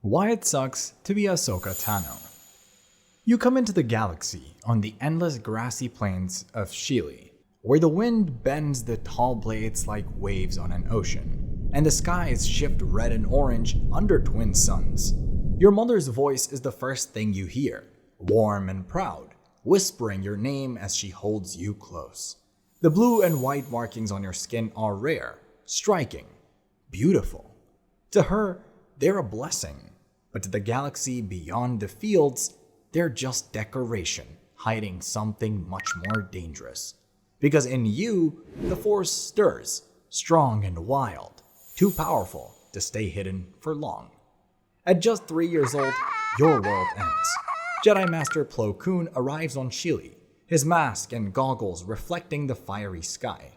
Why it sucks to be Ahsoka Tano. You come into the galaxy on the endless grassy plains of Shili, where the wind bends the tall blades like waves on an ocean, and the skies shift red and orange under twin suns. Your mother's voice is the first thing you hear, warm and proud, whispering your name as she holds you close. The blue and white markings on your skin are rare, striking, beautiful. To her, they're a blessing, but to the galaxy beyond the fields, they're just decoration, hiding something much more dangerous. Because in you, the Force stirs, strong and wild, too powerful to stay hidden for long. At just 3 years old, your world ends. Jedi Master Plo Koon arrives on Shili, his mask and goggles reflecting the fiery sky.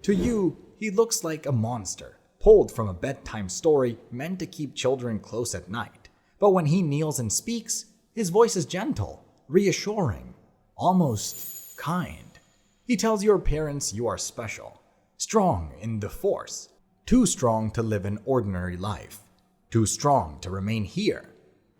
To you, he looks like a monster, pulled from a bedtime story meant to keep children close at night. But when he kneels and speaks, his voice is gentle, reassuring, almost kind. He tells your parents you are special, strong in the Force, too strong to live an ordinary life, too strong to remain here.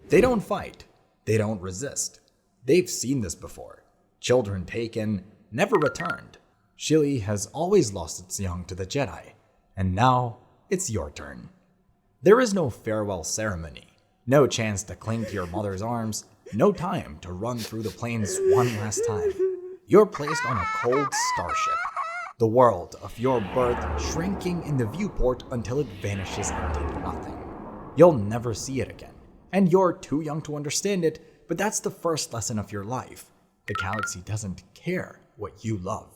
They don't fight, they don't resist. They've seen this before. Children taken, never returned. Shili has always lost its young to the Jedi, and now it's your turn. There is no farewell ceremony, no chance to cling to your mother's arms, no time to run through the plains one last time. You're placed on a cold starship, the world of your birth shrinking in the viewport until it vanishes into nothing. You'll never see it again, and you're too young to understand it, but that's the first lesson of your life. The galaxy doesn't care what you love.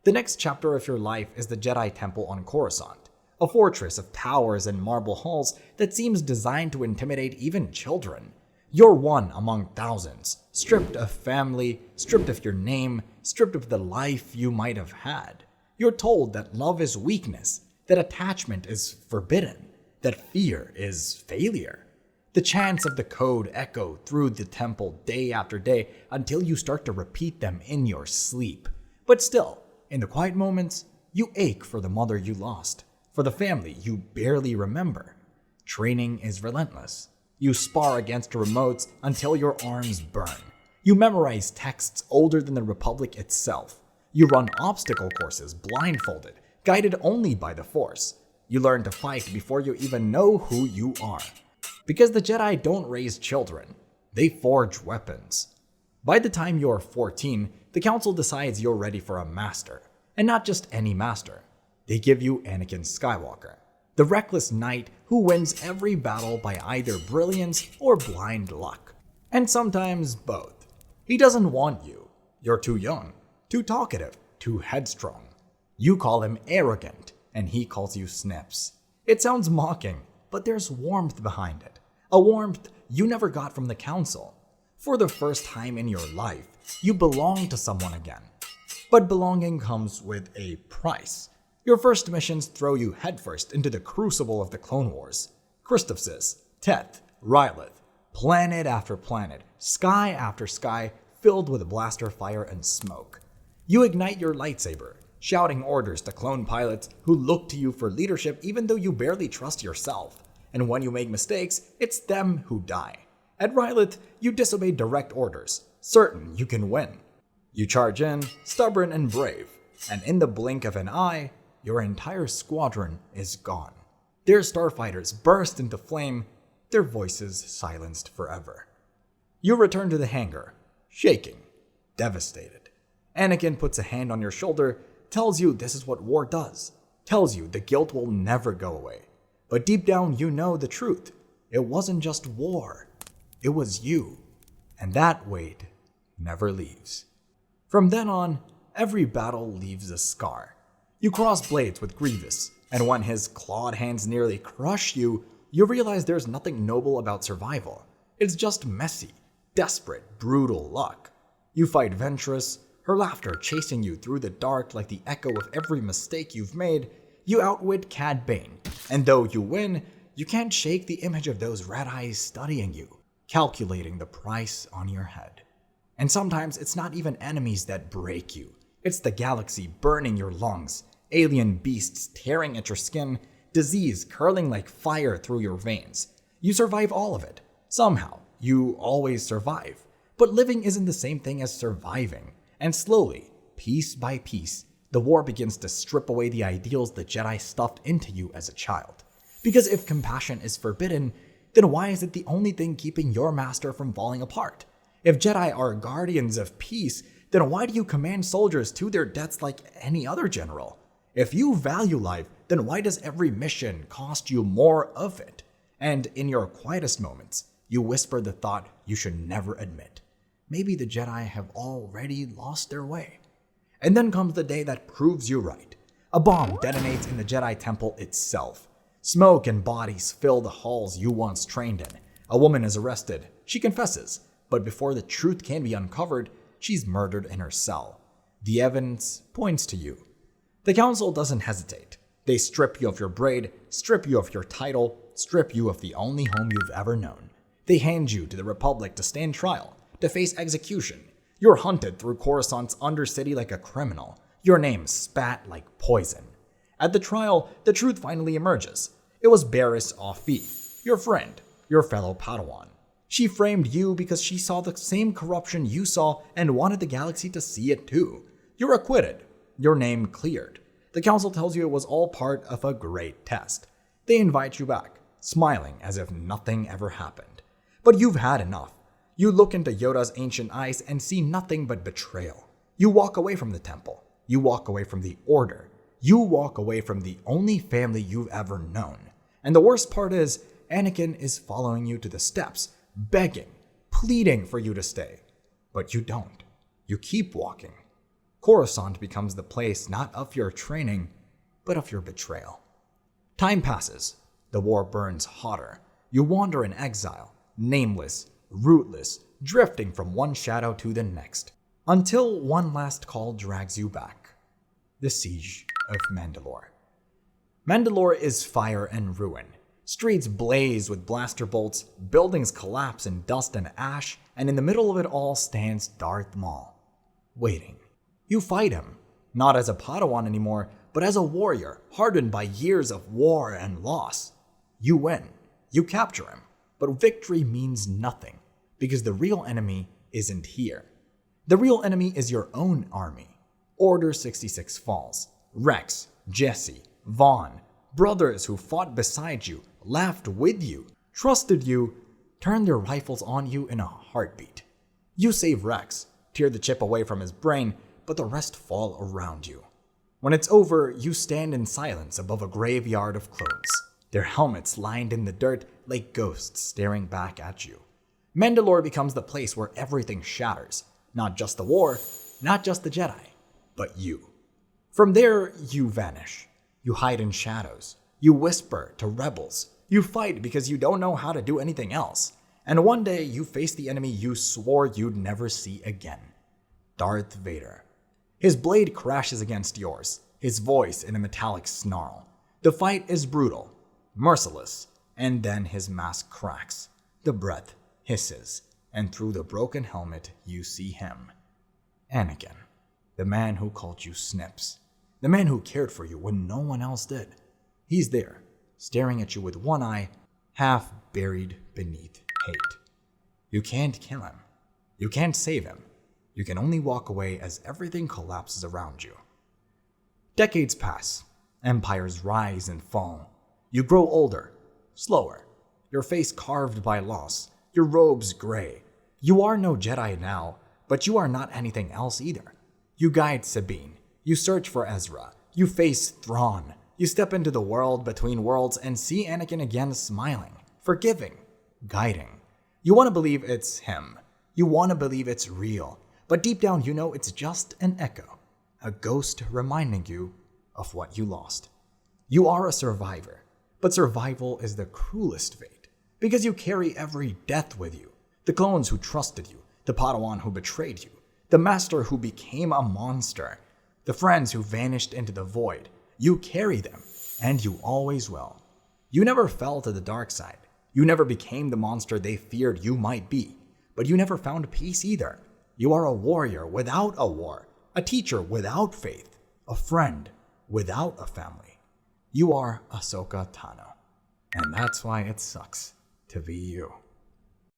The next chapter of your life is the Jedi Temple on Coruscant, a fortress of towers and marble halls that seems designed to intimidate even children. You're one among thousands, stripped of family, stripped of your name, stripped of the life you might have had. You're told that love is weakness, that attachment is forbidden, that fear is failure. The chants of the code echo through the temple day after day until you start to repeat them in your sleep. But still, in the quiet moments, you ache for the mother you lost, for the family you barely remember. Training is relentless. You spar against remotes until your arms burn. You memorize texts older than the Republic itself. You run obstacle courses blindfolded, guided only by the Force. You learn to fight before you even know who you are. Because the Jedi don't raise children, they forge weapons. By the time you're 14, the Council decides you're ready for a master. And not just any master. They give you Anakin Skywalker, the reckless knight who wins every battle by either brilliance or blind luck. And sometimes both. He doesn't want you. You're too young, too talkative, too headstrong. You call him arrogant, and he calls you Snips. It sounds mocking, but there's warmth behind it. A warmth you never got from the Council. For the first time in your life, you belong to someone again. But belonging comes with a price. Your first missions throw you headfirst into the crucible of the Clone Wars. Christophsis, Teth, Rylith, planet after planet, sky after sky, filled with blaster fire and smoke. You ignite your lightsaber, shouting orders to clone pilots who look to you for leadership even though you barely trust yourself. And when you make mistakes, it's them who die. At Rylith, you disobey direct orders, certain you can win. You charge in, stubborn and brave, and in the blink of an eye, your entire squadron is gone. Their starfighters burst into flame, their voices silenced forever. You return to the hangar, shaking, devastated. Anakin puts a hand on your shoulder, tells you this is what war does, tells you the guilt will never go away. But deep down you know the truth. It wasn't just war, it was you. And that weight never leaves. From then on, every battle leaves a scar. You cross blades with Grievous, and when his clawed hands nearly crush you, you realize there's nothing noble about survival. It's just messy, desperate, brutal luck. You fight Ventress, her laughter chasing you through the dark like the echo of every mistake you've made. You outwit Cad Bane, and though you win, you can't shake the image of those red eyes studying you, calculating the price on your head. And sometimes it's not even enemies that break you. It's the galaxy burning your lungs, alien beasts tearing at your skin, disease curling like fire through your veins. You survive all of it. Somehow, you always survive. But living isn't the same thing as surviving. And slowly, piece by piece, the war begins to strip away the ideals the Jedi stuffed into you as a child. Because if compassion is forbidden, then why is it the only thing keeping your master from falling apart? If Jedi are guardians of peace, then why do you command soldiers to their deaths like any other general? If you value life, then why does every mission cost you more of it? And in your quietest moments, you whisper the thought you should never admit. Maybe the Jedi have already lost their way. And then comes the day that proves you right. A bomb detonates in the Jedi Temple itself. Smoke and bodies fill the halls you once trained in. A woman is arrested. She confesses, but before the truth can be uncovered, she's murdered in her cell. The evidence points to you. The council doesn't hesitate. They strip you of your braid, strip you of your title, strip you of the only home you've ever known. They hand you to the Republic to stand trial, to face execution. You're hunted through Coruscant's undercity like a criminal. Your name spat like poison. At the trial, the truth finally emerges. It was Barriss Offee, your friend, your fellow Padawan. She framed you because she saw the same corruption you saw and wanted the galaxy to see it too. You're acquitted. Your name cleared. The council tells you it was all part of a great test. They invite you back, smiling as if nothing ever happened. But you've had enough. You look into Yoda's ancient eyes and see nothing but betrayal. You walk away from the temple. You walk away from the order. You walk away from the only family you've ever known. And the worst part is, Anakin is following you to the steps, begging, pleading for you to stay. But you don't. You keep walking. Coruscant becomes the place not of your training, but of your betrayal. Time passes. The war burns hotter. You wander in exile, nameless, rootless, drifting from one shadow to the next, until one last call drags you back. The Siege of Mandalore. Mandalore is fire and ruin. Streets blaze with blaster bolts, buildings collapse in dust and ash, and in the middle of it all stands Darth Maul, waiting. You fight him, not as a Padawan anymore, but as a warrior hardened by years of war and loss. You win. You capture him. But victory means nothing, because the real enemy isn't here. The real enemy is your own army. Order 66 falls. Rex, Jesse, Vaughn, brothers who fought beside you, laughed with you, trusted you, turned their rifles on you in a heartbeat. You save Rex, tear the chip away from his brain, but the rest fall around you. When it's over, you stand in silence above a graveyard of clones, their helmets lined in the dirt like ghosts staring back at you. Mandalore becomes the place where everything shatters. Not just the war, not just the Jedi, but you. From there, you vanish. You hide in shadows. You whisper to rebels. You fight because you don't know how to do anything else. And one day, you face the enemy you swore you'd never see again. Darth Vader. His blade crashes against yours, his voice in a metallic snarl. The fight is brutal, merciless, and then his mask cracks. The breath hisses, and through the broken helmet you see him. Anakin, the man who called you Snips, the man who cared for you when no one else did. He's there, staring at you with one eye, half buried beneath hate. You can't kill him. You can't save him. You can only walk away as everything collapses around you. Decades pass. Empires rise and fall. You grow older, slower, your face carved by loss, your robes gray. You are no Jedi now, but you are not anything else either. You guide Sabine. You search for Ezra. You face Thrawn. You step into the world between worlds and see Anakin again smiling, forgiving, guiding. You want to believe it's him. You want to believe it's real. But deep down, you know it's just an echo, a ghost reminding you of what you lost. You are a survivor, but survival is the cruelest fate, because you carry every death with you. The clones who trusted you, the Padawan who betrayed you, the master who became a monster, the friends who vanished into the void. You carry them, and you always will. You never fell to the dark side. You never became the monster they feared you might be, but you never found peace either. You are a warrior without a war, a teacher without faith, a friend without a family. You are Ahsoka Tano, and that's why it sucks to to be you.